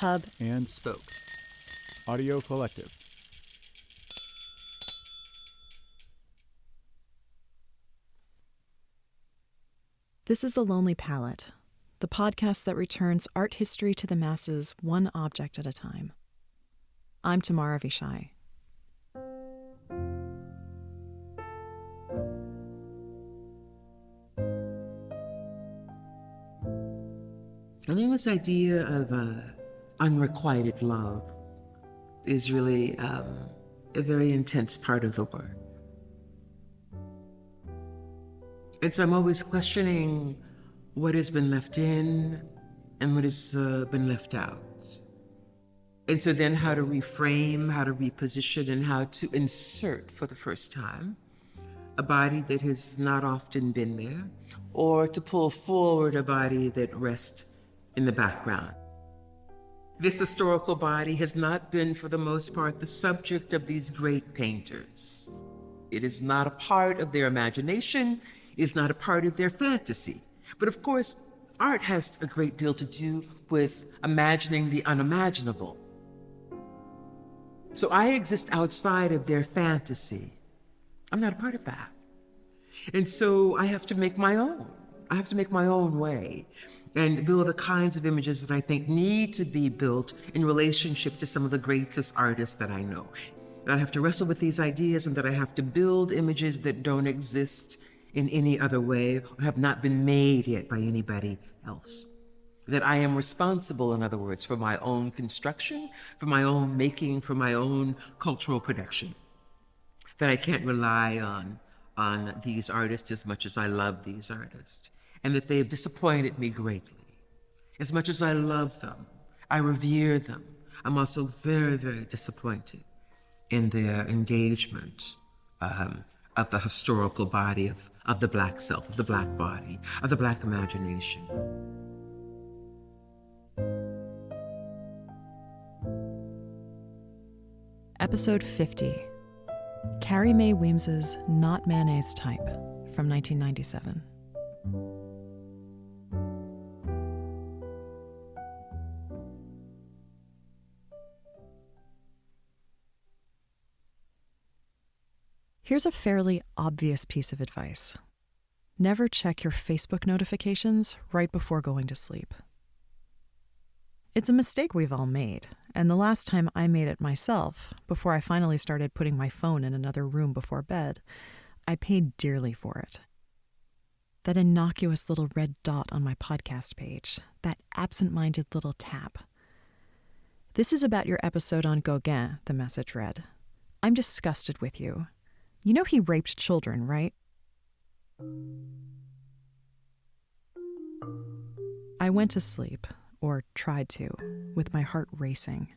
Hub, and Spoke. Audio Collective. This is The Lonely Palette, the podcast that returns art history to the masses one object at a time. I'm Tamara Vishai. I think this idea of unrequited love is really a very intense part of the work. And so I'm always questioning what has been left in and what has been left out. And so then how to reframe, how to reposition, and how to insert for the first time a body that has not often been there, or to pull forward a body that rests in the background. This historical body has not been, for the most part, the subject of these great painters. It is not a part of their imagination, it is not a part of their fantasy. But of course, art has a great deal to do with imagining the unimaginable. So I exist outside of their fantasy. I'm not a part of that. And so I have to make my own. I have to make my own way and build the kinds of images that I think need to be built in relationship to some of the greatest artists that I know. That I have to wrestle with these ideas, and that I have to build images that don't exist in any other way or have not been made yet by anybody else. That I am responsible, in other words, for my own construction, for my own making, for my own cultural production. That I can't rely on these artists as much as I love these artists. And that they have disappointed me greatly. As much as I love them, I revere them, I'm also very, very disappointed in their engagement of the historical body of the Black self, of the Black body, of the Black imagination. Episode 50, Carrie Mae Weems' Not Manet's Type, from 1997. Here's a fairly obvious piece of advice. Never check your Facebook notifications right before going to sleep. It's a mistake we've all made, and the last time I made it myself, before I finally started putting my phone in another room before bed, I paid dearly for it. That innocuous little red dot on my podcast page, that absent-minded little tap. This is about your episode on Gauguin, the message read. I'm disgusted with you. You know he raped children, right? I went to sleep, or tried to, with my heart racing.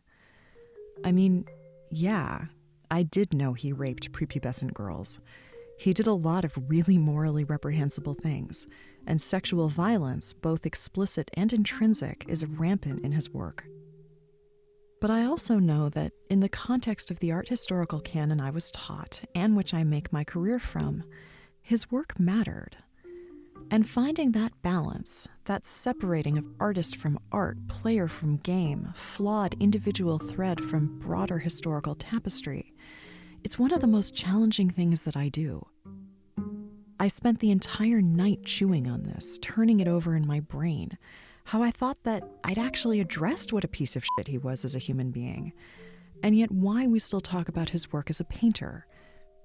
I mean, yeah, I did know he raped prepubescent girls. He did a lot of really morally reprehensible things, and sexual violence, both explicit and intrinsic, is rampant in his work. But I also know that in the context of the art historical canon I was taught, and which I make my career from, his work mattered. And finding that balance, that separating of artist from art, player from game, flawed individual thread from broader historical tapestry, it's one of the most challenging things that I do. I spent the entire night chewing on this, turning it over in my brain, how I thought that I'd actually addressed what a piece of shit he was as a human being, and yet why we still talk about his work as a painter.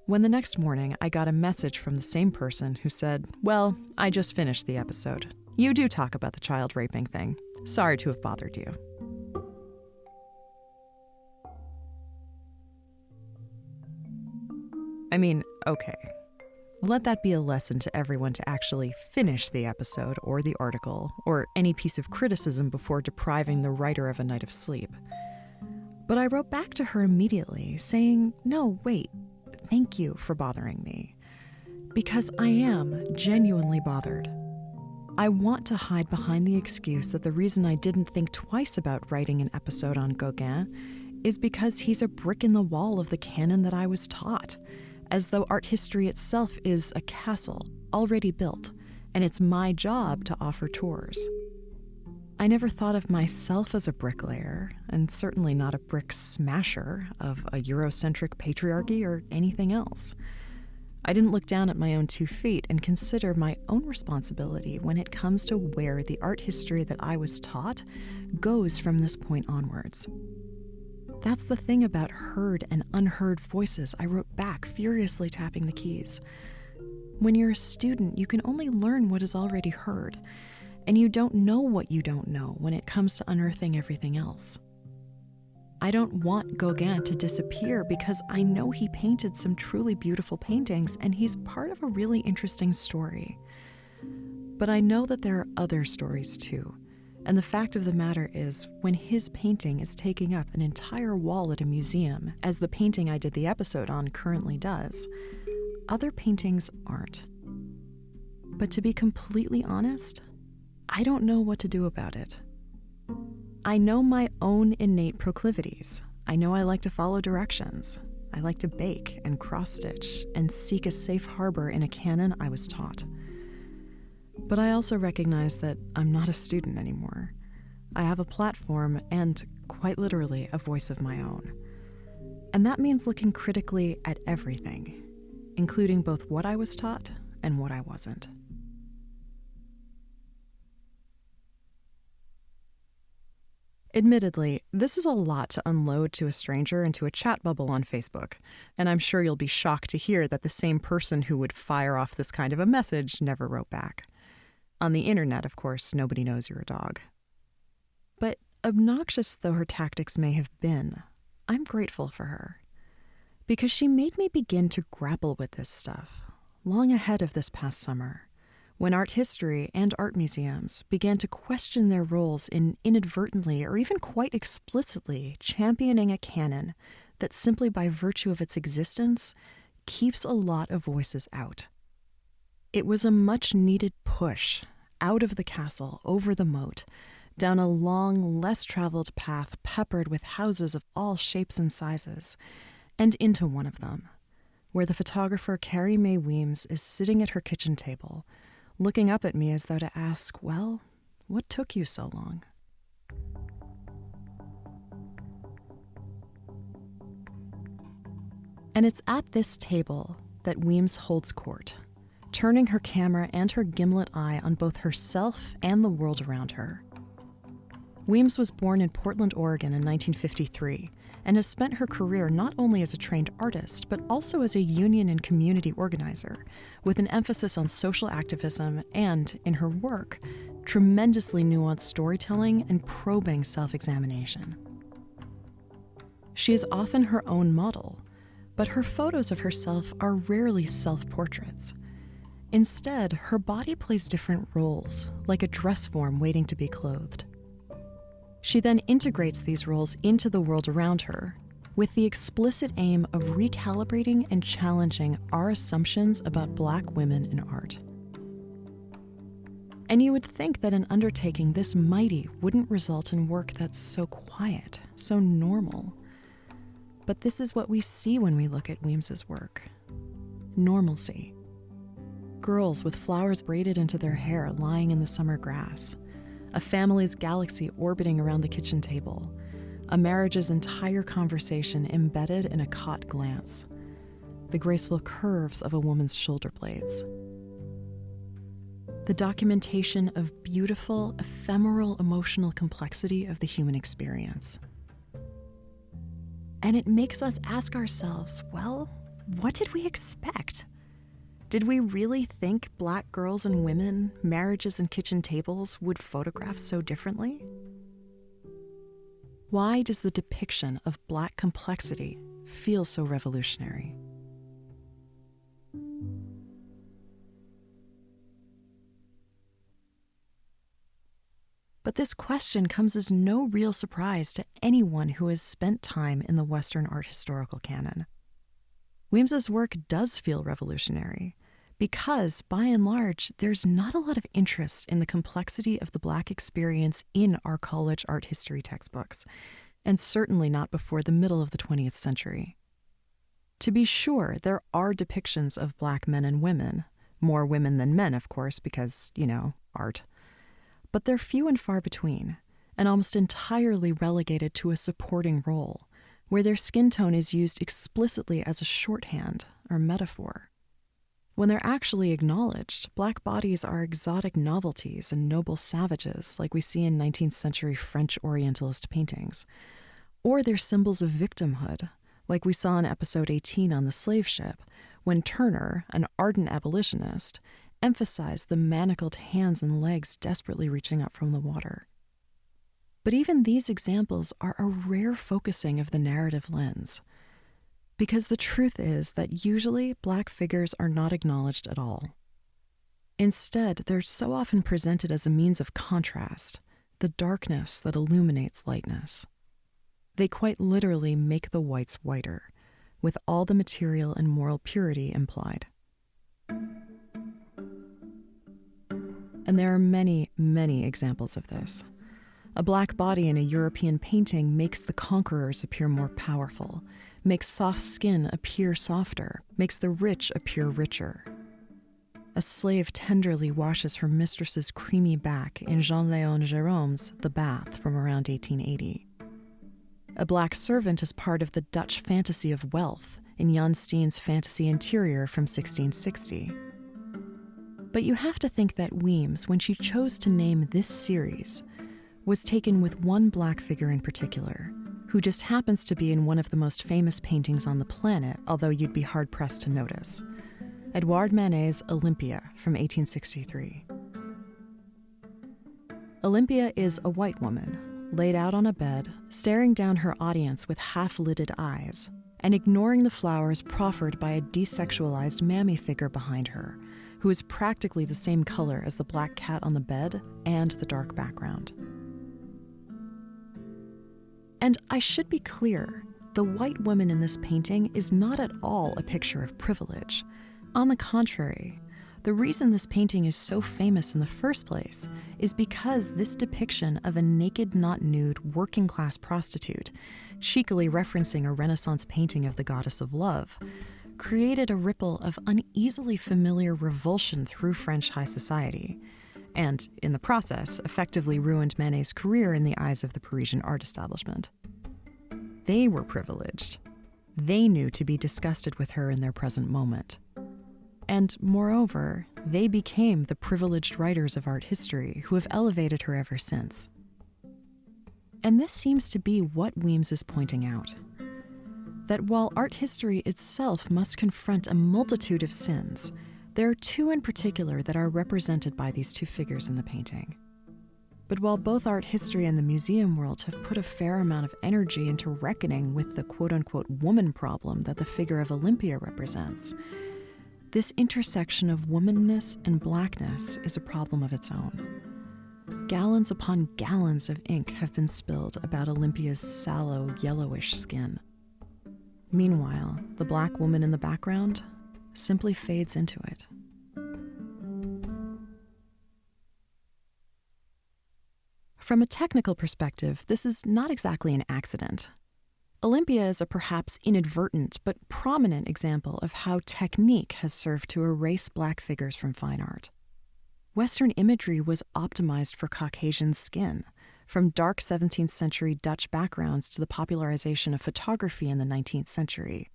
When the next morning I got a message from the same person who said, well, I just finished the episode. You do talk about the child raping thing. Sorry to have bothered you. I mean, okay. Let that be a lesson to everyone to actually finish the episode or the article or any piece of criticism before depriving the writer of a night of sleep. But I wrote back to her immediately saying, no, wait, thank you for bothering me. Because I am genuinely bothered. I want to hide behind the excuse that the reason I didn't think twice about writing an episode on Gauguin is because he's a brick in the wall of the canon that I was taught, as though art history itself is a castle already built, and it's my job to offer tours. I never thought of myself as a bricklayer, and certainly not a brick smasher of a Eurocentric patriarchy or anything else. I didn't look down at my own 2 feet and consider my own responsibility when it comes to where the art history that I was taught goes from this point onwards. That's the thing about heard and unheard voices, I wrote back, furiously tapping the keys. When you're a student, you can only learn what is already heard, and you don't know what you don't know when it comes to unearthing everything else. I don't want Gauguin to disappear because I know he painted some truly beautiful paintings and he's part of a really interesting story. But I know that there are other stories too, and the fact of the matter is, when his painting is taking up an entire wall at a museum, as the painting I did the episode on currently does, other paintings aren't. But to be completely honest, I don't know what to do about it. I know my own innate proclivities. I know I like to follow directions. I like to bake and cross-stitch and seek a safe harbor in a canon I was taught. But I also recognize that I'm not a student anymore. I have a platform and, quite literally, a voice of my own. And that means looking critically at everything, including both what I was taught and what I wasn't. Admittedly, this is a lot to unload to a stranger into a chat bubble on Facebook, and I'm sure you'll be shocked to hear that the same person who would fire off this kind of a message never wrote back. On the internet, of course, nobody knows you're a dog. But obnoxious though her tactics may have been, I'm grateful for her. Because she made me begin to grapple with this stuff, long ahead of this past summer, when art history and art museums began to question their roles in inadvertently or even quite explicitly championing a canon that simply by virtue of its existence keeps a lot of voices out. It was a much-needed push out of the castle, over the moat, down a long, less-traveled path peppered with houses of all shapes and sizes, and into one of them, where the photographer Carrie Mae Weems is sitting at her kitchen table, looking up at me as though to ask, well, what took you so long? And it's at this table that Weems holds court, turning her camera and her gimlet eye on both herself and the world around her. Weems was born in Portland, Oregon in 1953, and has spent her career not only as a trained artist, but also as a union and community organizer, with an emphasis on social activism and, in her work, tremendously nuanced storytelling and probing self-examination. She is often her own model, but her photos of herself are rarely self-portraits. Instead, her body plays different roles, like a dress form waiting to be clothed. She then integrates these roles into the world around her, with the explicit aim of recalibrating and challenging our assumptions about Black women in art. And you would think that an undertaking this mighty wouldn't result in work that's so quiet, so normal. But this is what we see when we look at Weems's work. Normalcy. Girls with flowers braided into their hair lying in the summer grass. A family's galaxy orbiting around the kitchen table. A marriage's entire conversation embedded in a caught glance. The graceful curves of a woman's shoulder blades. The documentation of beautiful, ephemeral emotional complexity of the human experience. And it makes us ask ourselves, well, what did we expect? Did we really think Black girls and women, marriages and kitchen tables would photograph so differently? Why does the depiction of Black complexity feel so revolutionary? But this question comes as no real surprise to anyone who has spent time in the Western art historical canon. Weems's work does feel revolutionary, because, by and large, there's not a lot of interest in the complexity of the Black experience in our college art history textbooks, and certainly not before the middle of the 20th century. To be sure, there are depictions of Black men and women, more women than men, of course, because, art. but they're few and far between, and almost entirely relegated to a supporting role, where their skin tone is used explicitly as a shorthand or metaphor. When they're actually acknowledged, black bodies are exotic novelties and noble savages like we see in 19th century French Orientalist paintings. Or they're symbols of victimhood, like we saw in episode 18 on the slave ship, when Turner, an ardent abolitionist, emphasized the manacled hands and legs desperately reaching up from the water. But even these examples are a rare focusing of the narrative lens, because the truth is that usually black figures are not acknowledged at all. Instead, they're so often presented as a means of contrast, the darkness that illuminates lightness. They quite literally make the whites whiter, with all the material and moral purity implied. And there are many, many examples of this. A black body in a European painting makes the conquerors appear more powerful, makes soft skin appear softer, makes the rich appear richer. A slave tenderly washes her mistress's creamy back in Jean-Léon Gérôme's The Bath from around 1880. A black servant is part of the Dutch fantasy of wealth in Jan Steen's Fantasy Interior from 1660. But you have to think that Weems, when she chose to name this series, was taken with one black figure in particular, who just happens to be in one of the most famous paintings on the planet, although you'd be hard-pressed to notice. Edouard Manet's Olympia from 1863. Olympia is a white woman, laid out on a bed, staring down her audience with half-lidded eyes, and ignoring the flowers proffered by a desexualized mammy figure behind her, who is practically the same color as the black cat on the bed and the dark background. And I should be clear, the white woman in this painting is not at all a picture of privilege. On the contrary, the reason this painting is so famous in the first place is because this depiction of a naked, not nude, working-class prostitute, cheekily referencing a Renaissance painting of the goddess of love, created a ripple of uneasily familiar revulsion through French high society, and, in the process, effectively ruined Manet's career in the eyes of the Parisian art establishment. They were privileged. They knew to be disgusted with her in their present moment. And, moreover, they became the privileged writers of art history who have elevated her ever since. And this seems to be what Weems is pointing out. That while art history itself must confront a multitude of sins, there are two in particular that are represented by these two figures in the painting. But while both art history and the museum world have put a fair amount of energy into reckoning with the quote-unquote woman problem that the figure of Olympia represents, this intersection of womanness and blackness is a problem of its own. Gallons upon gallons of ink have been spilled about Olympia's sallow, yellowish skin. Meanwhile, the black woman in the background simply fades into it. From a technical perspective, this is not exactly an accident. Olympia is a perhaps inadvertent but prominent example of how technique has served to erase black figures from fine art. Western imagery was optimized for Caucasian skin, from dark 17th century Dutch backgrounds to the popularization of photography in the 19th century.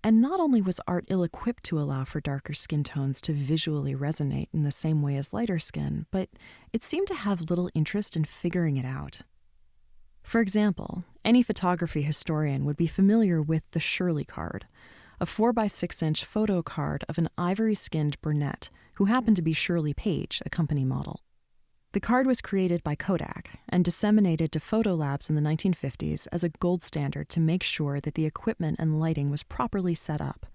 And not only was art ill-equipped to allow for darker skin tones to visually resonate in the same way as lighter skin, but it seemed to have little interest in figuring it out. For example, any photography historian would be familiar with the Shirley card, a 4x6-inch photo card of an ivory-skinned brunette who happened to be Shirley Page, a company model. The card was created by Kodak and disseminated to photo labs in the 1950s as a gold standard to make sure that the equipment and lighting was properly set up.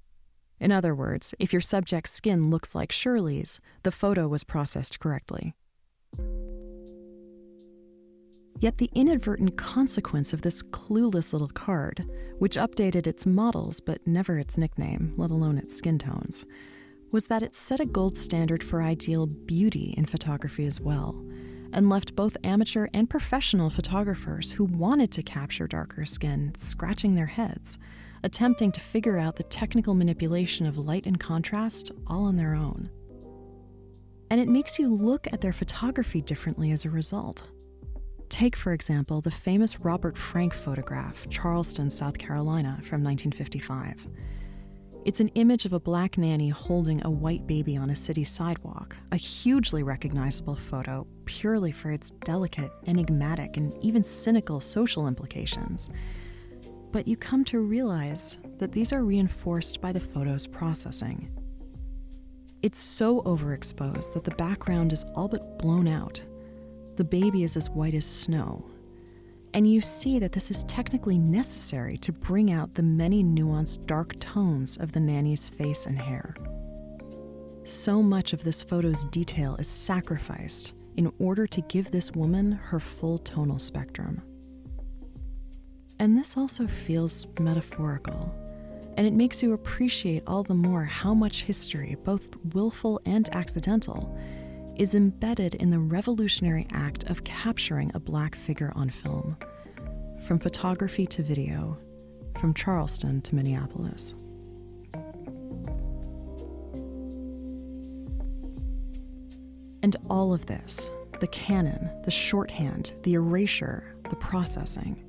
In other words, if your subject's skin looks like Shirley's, the photo was processed correctly. Yet the inadvertent consequence of this clueless little card, which updated its models but never its nickname, let alone its skin tones, was that it set a gold standard for ideal beauty in photography as well, and left both amateur and professional photographers who wanted to capture darker skin scratching their heads, attempting to figure out the technical manipulation of light and contrast all on their own. And it makes you look at their photography differently as a result. Take, for example, the famous Robert Frank photograph, Charleston, South Carolina, from 1955. It's an image of a black nanny holding a white baby on a city sidewalk, a hugely recognizable photo purely for its delicate, enigmatic, and even cynical social implications. But you come to realize that these are reinforced by the photo's processing. It's so overexposed that the background is all but blown out. The baby is as white as snow. And you see that this is technically necessary to bring out the many nuanced dark tones of the nanny's face and hair. So much of this photo's detail is sacrificed in order to give this woman her full tonal spectrum. And this also feels metaphorical, and it makes you appreciate all the more how much history, both willful and accidental, is embedded in the revolutionary act of capturing a black figure on film, from photography to video, from Charleston to Minneapolis. And all of this, the canon, the shorthand, the erasure, the processing,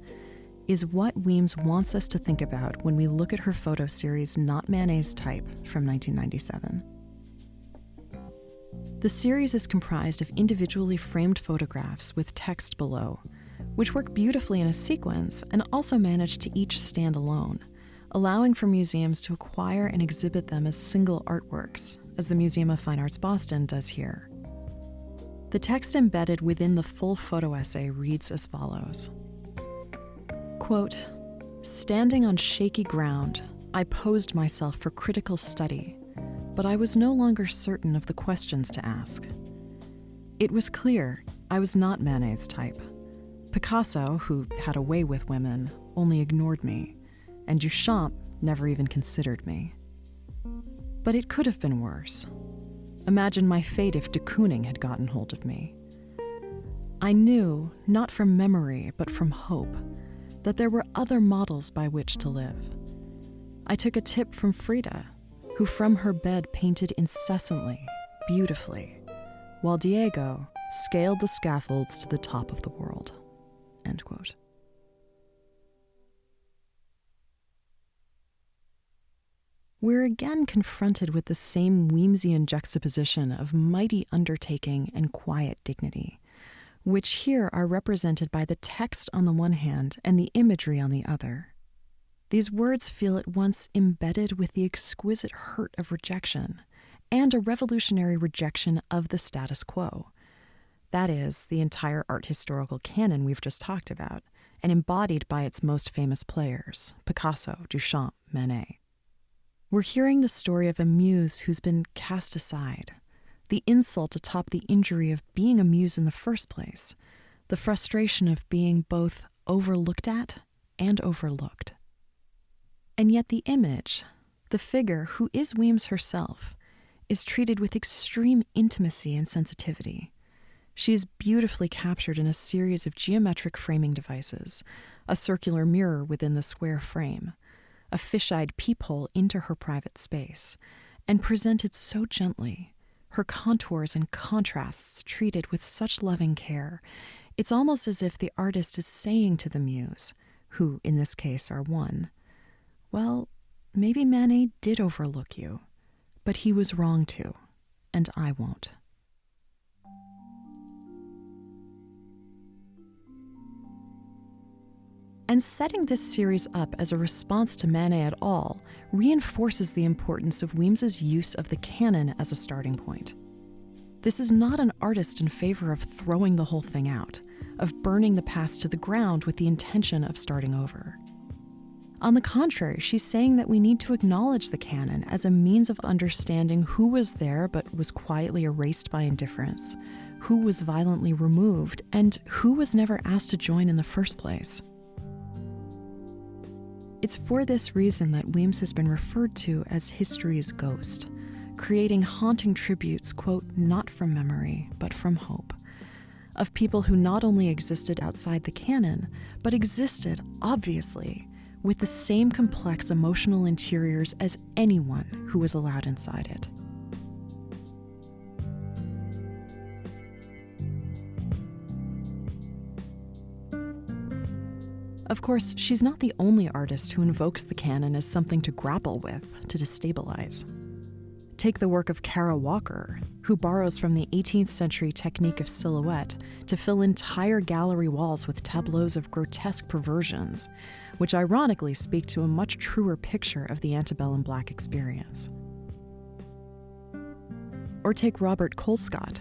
is what Weems wants us to think about when we look at her photo series Not Manet's Type from 1997. The series is comprised of individually framed photographs with text below, which work beautifully in a sequence and also manage to each stand alone, allowing for museums to acquire and exhibit them as single artworks, as the Museum of Fine Arts Boston does here. The text embedded within the full photo essay reads as follows. Quote, "Standing on shaky ground, I posed myself for critical study, but I was no longer certain of the questions to ask. It was clear I was not Manet's type. Picasso, who had a way with women, only ignored me, and Duchamp never even considered me. But it could have been worse. Imagine my fate if de Kooning had gotten hold of me. I knew, not from memory, but from hope, that there were other models by which to live. I took a tip from Frida, who from her bed painted incessantly, beautifully, while Diego scaled the scaffolds to the top of the world." End quote. We're again confronted with the same Weemsian juxtaposition of mighty undertaking and quiet dignity, which here are represented by the text on the one hand and the imagery on the other. These words feel at once embedded with the exquisite hurt of rejection and a revolutionary rejection of the status quo. That is, the entire art historical canon we've just talked about, and embodied by its most famous players, Picasso, Duchamp, Manet. We're hearing the story of a muse who's been cast aside, the insult atop the injury of being a muse in the first place, the frustration of being both overlooked at and overlooked. And yet the image, the figure who is Weems herself, is treated with extreme intimacy and sensitivity. She is beautifully captured in a series of geometric framing devices, a circular mirror within the square frame, a fish-eyed peephole into her private space, and presented so gently, her contours and contrasts treated with such loving care, it's almost as if the artist is saying to the muse, who in this case are one, well, maybe Manet did overlook you, but he was wrong to, and I won't. And setting this series up as a response to Manet et al. Reinforces the importance of Weems's use of the canon as a starting point. This is not an artist in favor of throwing the whole thing out, of burning the past to the ground with the intention of starting over. On the contrary, she's saying that we need to acknowledge the canon as a means of understanding who was there but was quietly erased by indifference, who was violently removed, and who was never asked to join in the first place. It's for this reason that Weems has been referred to as history's ghost, creating haunting tributes, quote, not from memory, but from hope, of people who not only existed outside the canon, but existed, obviously, with the same complex emotional interiors as anyone who was allowed inside it. Of course, she's not the only artist who invokes the canon as something to grapple with, to destabilize. Take the work of Kara Walker, who borrows from the 18th century technique of silhouette to fill entire gallery walls with tableaus of grotesque perversions, which ironically speak to a much truer picture of the antebellum Black experience. Or take Robert Colescott,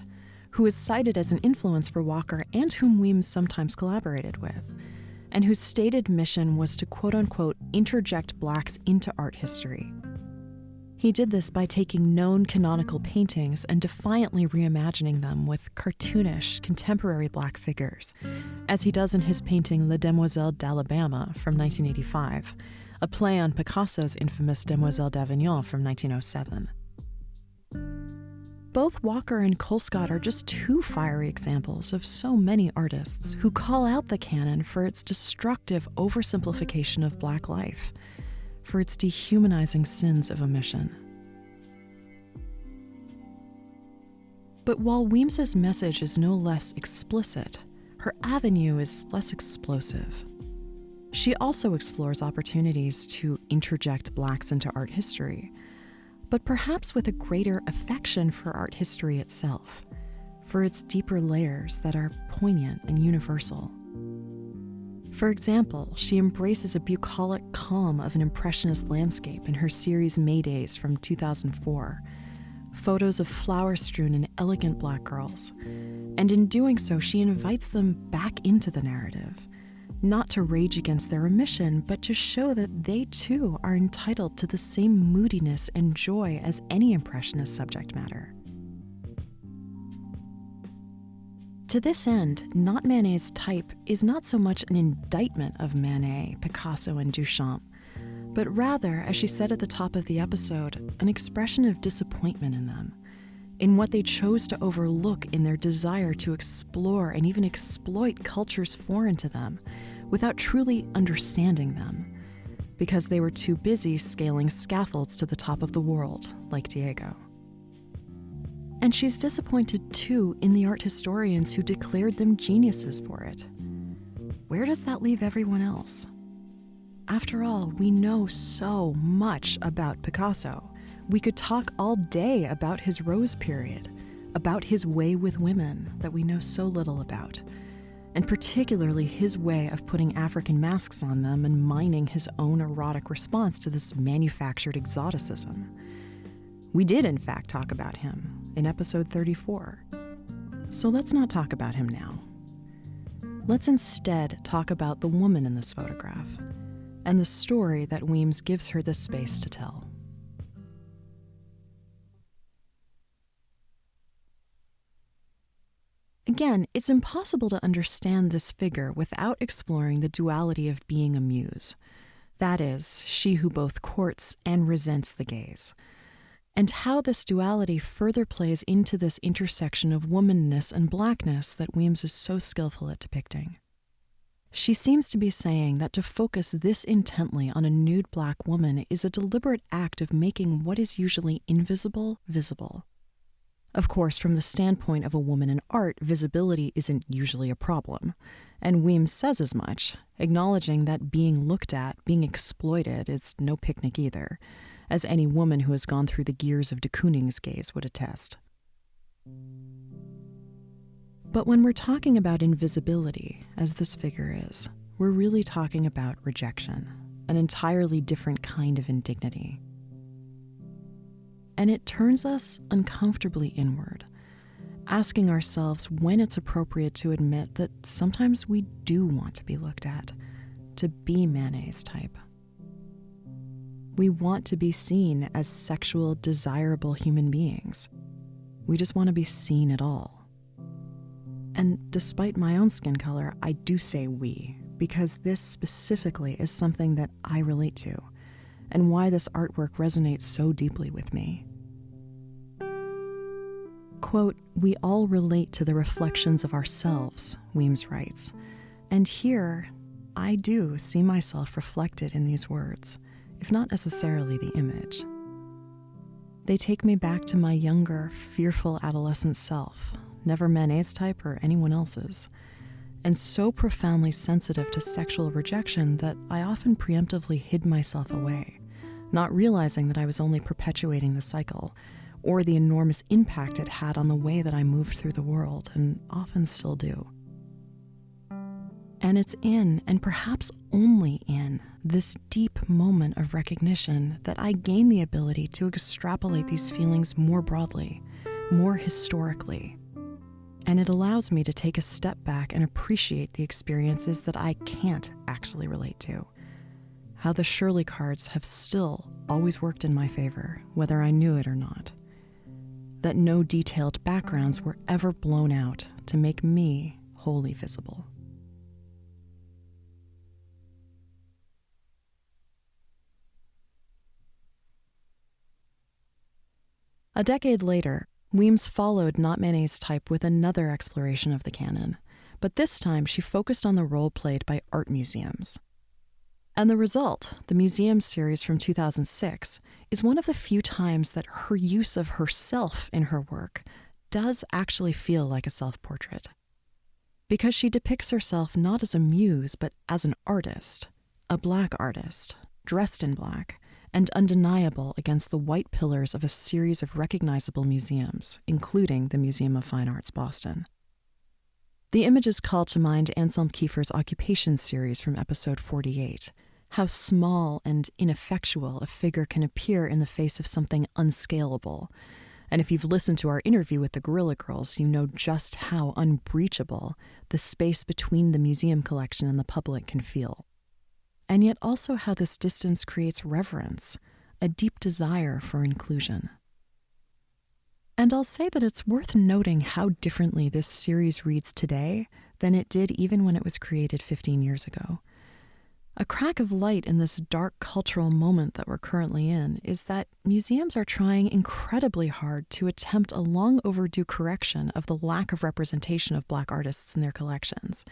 who is cited as an influence for Walker and whom Weems sometimes collaborated with, and whose stated mission was to quote-unquote interject Blacks into art history. He did this by taking known canonical paintings and defiantly reimagining them with cartoonish, contemporary Black figures, as he does in his painting La Demoiselle d'Alabama from 1985, a play on Picasso's infamous Demoiselle d'Avignon from 1907. Both Walker and Colescott are just two fiery examples of so many artists who call out the canon for its destructive oversimplification of Black life, for its dehumanizing sins of omission. But while Weems's message is no less explicit, her avenue is less explosive. She also explores opportunities to interject Blacks into art history, but perhaps with a greater affection for art history itself, for its deeper layers that are poignant and universal. For example, she embraces a bucolic calm of an impressionist landscape in her series Maydays from 2004, photos of flower-strewn and elegant Black girls, and in doing so she invites them back into the narrative, not to rage against their omission, but to show that they too are entitled to the same moodiness and joy as any impressionist subject matter. To this end, Not Manet's Type is not so much an indictment of Manet, Picasso, and Duchamp, but rather, as she said at the top of the episode, an expression of disappointment in them, in what they chose to overlook in their desire to explore and even exploit cultures foreign to them without truly understanding them, because they were too busy scaling scaffolds to the top of the world, like Diego. And she's disappointed, too, in the art historians who declared them geniuses for it. Where does that leave everyone else? After all, we know so much about Picasso. We could talk all day about his Rose period, about his way with women that we know so little about, and particularly his way of putting African masks on them and mining his own erotic response to this manufactured exoticism. We did, in fact, talk about him in episode 34. So let's not talk about him now. Let's instead talk about the woman in this photograph and the story that Weems gives her this space to tell. Again, it's impossible to understand this figure without exploring the duality of being a muse. That is, she who both courts and resents the gaze, and how this duality further plays into this intersection of womanness and Blackness that Weems is so skillful at depicting. She seems to be saying that to focus this intently on a nude Black woman is a deliberate act of making what is usually invisible visible. Of course, from the standpoint of a woman in art, visibility isn't usually a problem, and Weems says as much, acknowledging that being looked at, being exploited, is no picnic either, as any woman who has gone through the gears of de Kooning's gaze would attest. But when we're talking about invisibility, as this figure is, we're really talking about rejection, an entirely different kind of indignity. And it turns us uncomfortably inward, asking ourselves when it's appropriate to admit that sometimes we do want to be looked at, to be Manet's type. We want to be seen as sexual, desirable human beings. We just want to be seen at all. And despite my own skin color, I do say we, because this specifically is something that I relate to, and why this artwork resonates so deeply with me. Quote, "We all relate to the reflections of ourselves," Weems writes, and here I do see myself reflected in these words, if not necessarily the image. They take me back to my younger, fearful adolescent self, never Manet's type or anyone else's, and so profoundly sensitive to sexual rejection that I often preemptively hid myself away, not realizing that I was only perpetuating the cycle, or the enormous impact it had on the way that I moved through the world, and often still do. And it's in, and perhaps only in, this deep moment of recognition that I gain the ability to extrapolate these feelings more broadly, more historically. And it allows me to take a step back and appreciate the experiences that I can't actually relate to. How the Shirley cards have still always worked in my favor, whether I knew it or not. That no detailed backgrounds were ever blown out to make me wholly visible. A decade later, Weems followed Not Manet's type with another exploration of the canon, but this time she focused on the role played by art museums. And the result, the museum series from 2006, is one of the few times that her use of herself in her work does actually feel like a self-portrait. Because she depicts herself not as a muse, but as an artist, a Black artist, dressed in black, and undeniable against the white pillars of a series of recognizable museums, including the Museum of Fine Arts, Boston. The images call to mind Anselm Kiefer's Occupation series from episode 48, how small and ineffectual a figure can appear in the face of something unscalable. And if you've listened to our interview with the Gorilla Girls, you know just how unbreachable the space between the museum collection and the public can feel. And yet also how this distance creates reverence, a deep desire for inclusion. And I'll say that it's worth noting how differently this series reads today than it did even when it was created 15 years ago. A crack of light in this dark cultural moment that we're currently in is that museums are trying incredibly hard to attempt a long overdue correction of the lack of representation of Black artists in their collections,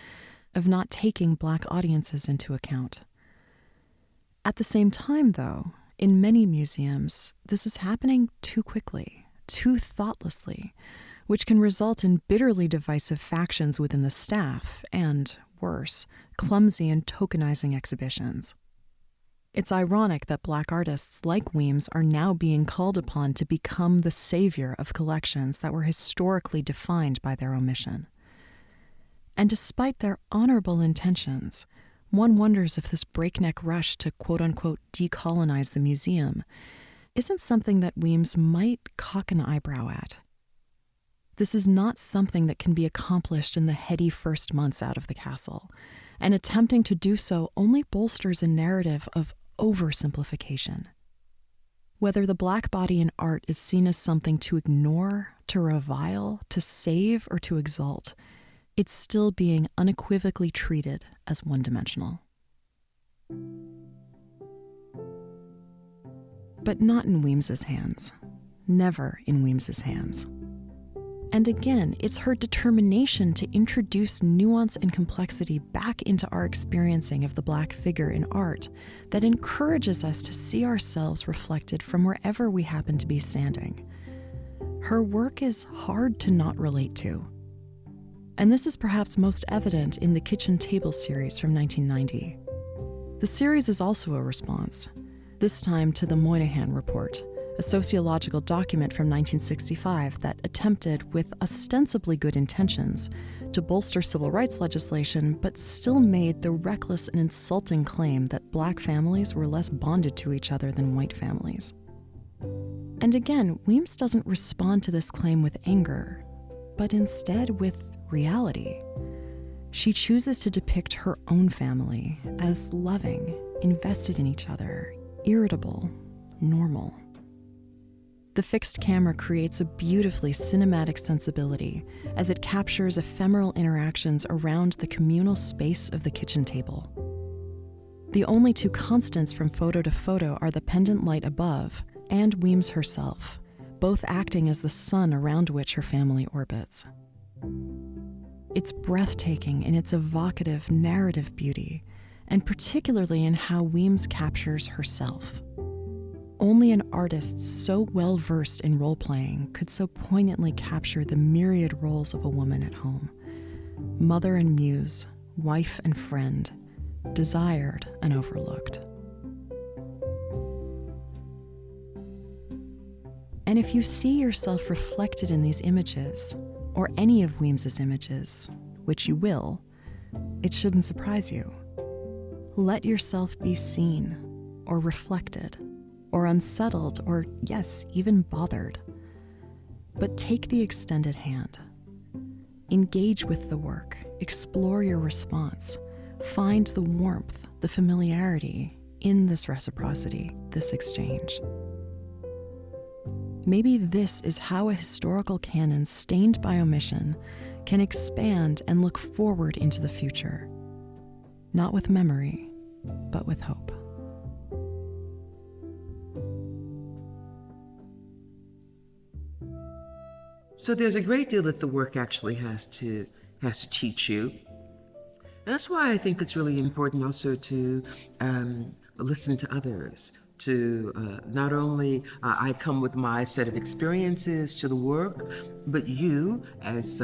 of not taking Black audiences into account. At the same time, though, in many museums, this is happening too quickly, too thoughtlessly, which can result in bitterly divisive factions within the staff and, worse, clumsy and tokenizing exhibitions. It's ironic that Black artists like Weems are now being called upon to become the savior of collections that were historically defined by their omission. And despite their honorable intentions, one wonders if this breakneck rush to quote-unquote decolonize the museum isn't something that Weems might cock an eyebrow at. This is not something that can be accomplished in the heady first months out of the castle, and attempting to do so only bolsters a narrative of oversimplification. Whether the Black body in art is seen as something to ignore, to revile, to save, or to exalt, it's still being unequivocally treated as one-dimensional. But not in Weems's hands. Never in Weems's hands. And again, it's her determination to introduce nuance and complexity back into our experiencing of the Black figure in art that encourages us to see ourselves reflected from wherever we happen to be standing. Her work is hard to not relate to. And this is perhaps most evident in the Kitchen Table series from 1990. The series is also a response, this time to the Moynihan Report, a sociological document from 1965 that attempted, with ostensibly good intentions, to bolster civil rights legislation, but still made the reckless and insulting claim that Black families were less bonded to each other than white families. And again, Weems doesn't respond to this claim with anger, but instead with reality. She chooses to depict her own family as loving, invested in each other, irritable, normal. The fixed camera creates a beautifully cinematic sensibility as it captures ephemeral interactions around the communal space of the kitchen table. The only two constants from photo to photo are the pendant light above and Weems herself, both acting as the sun around which her family orbits. It's breathtaking in its evocative narrative beauty, and particularly in how Weems captures herself. Only an artist so well-versed in role-playing could so poignantly capture the myriad roles of a woman at home, mother and muse, wife and friend, desired and overlooked. And if you see yourself reflected in these images, or any of Weems's images, which you will, it shouldn't surprise you. Let yourself be seen, or reflected, or unsettled, or yes, even bothered. But take the extended hand. Engage with the work, explore your response, find the warmth, the familiarity in this reciprocity, this exchange. Maybe this is how a historical canon stained by omission can expand and look forward into the future, not with memory, but with hope. So there's a great deal that the work actually has to teach you. And that's why I think it's really important also to listen to others, to not only I come with my set of experiences to the work, but you as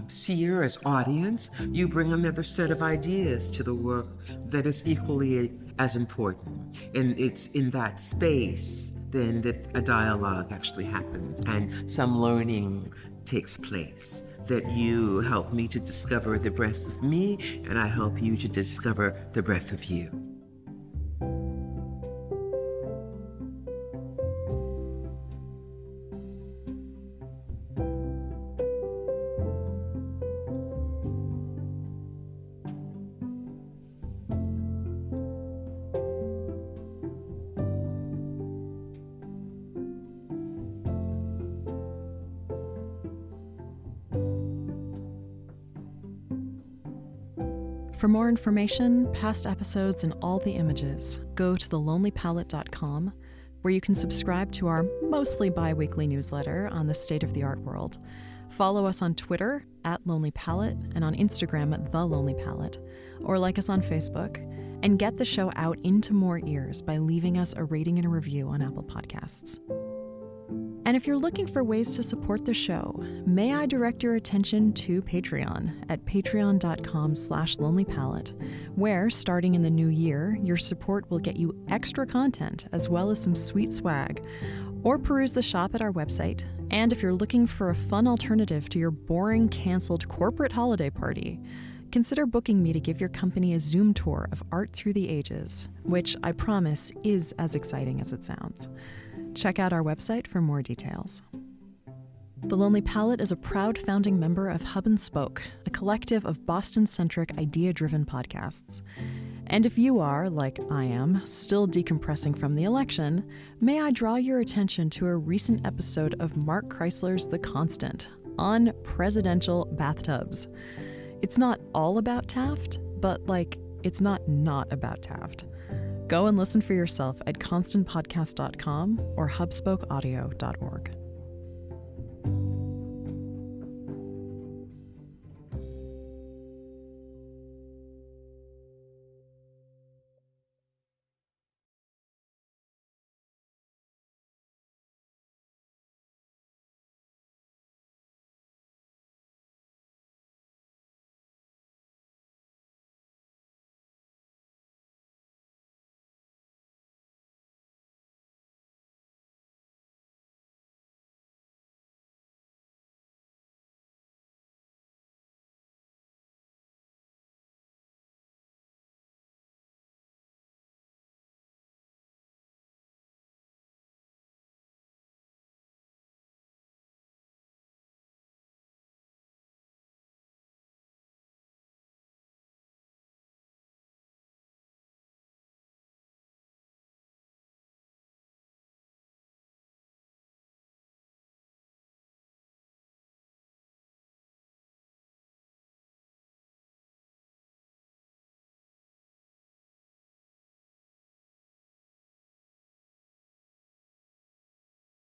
seer, as audience, you bring another set of ideas to the work that is equally as important. And it's in that space then that a dialogue actually happens and some learning takes place, that you help me to discover the breadth of me and I help you to discover the breadth of you. For more information, past episodes, and all the images, go to thelonelypalette.com, where you can subscribe to our mostly bi-weekly newsletter on the state of the art world. Follow us on Twitter @LonelyPalette and on Instagram @TheLonelyPalette, or like us on Facebook, and get the show out into more ears by leaving us a rating and a review on Apple Podcasts. And if you're looking for ways to support the show, may I direct your attention to Patreon at patreon.com/lonelypalette, where, starting in the new year, your support will get you extra content as well as some sweet swag. Or peruse the shop at our website. And if you're looking for a fun alternative to your boring, canceled corporate holiday party, consider booking me to give your company a Zoom tour of art through the ages, which I promise is as exciting as it sounds. Check out our website for more details. The Lonely Palette is a proud founding member of Hub and Spoke, a collective of Boston-centric, idea-driven podcasts. And if you are, like I am, still decompressing from the election, may I draw your attention to a recent episode of Mark Chrysler's The Constant on presidential bathtubs. It's not all about Taft, but it's not about Taft. Go and listen for yourself at constantpodcast.com or hubspokeaudio.org.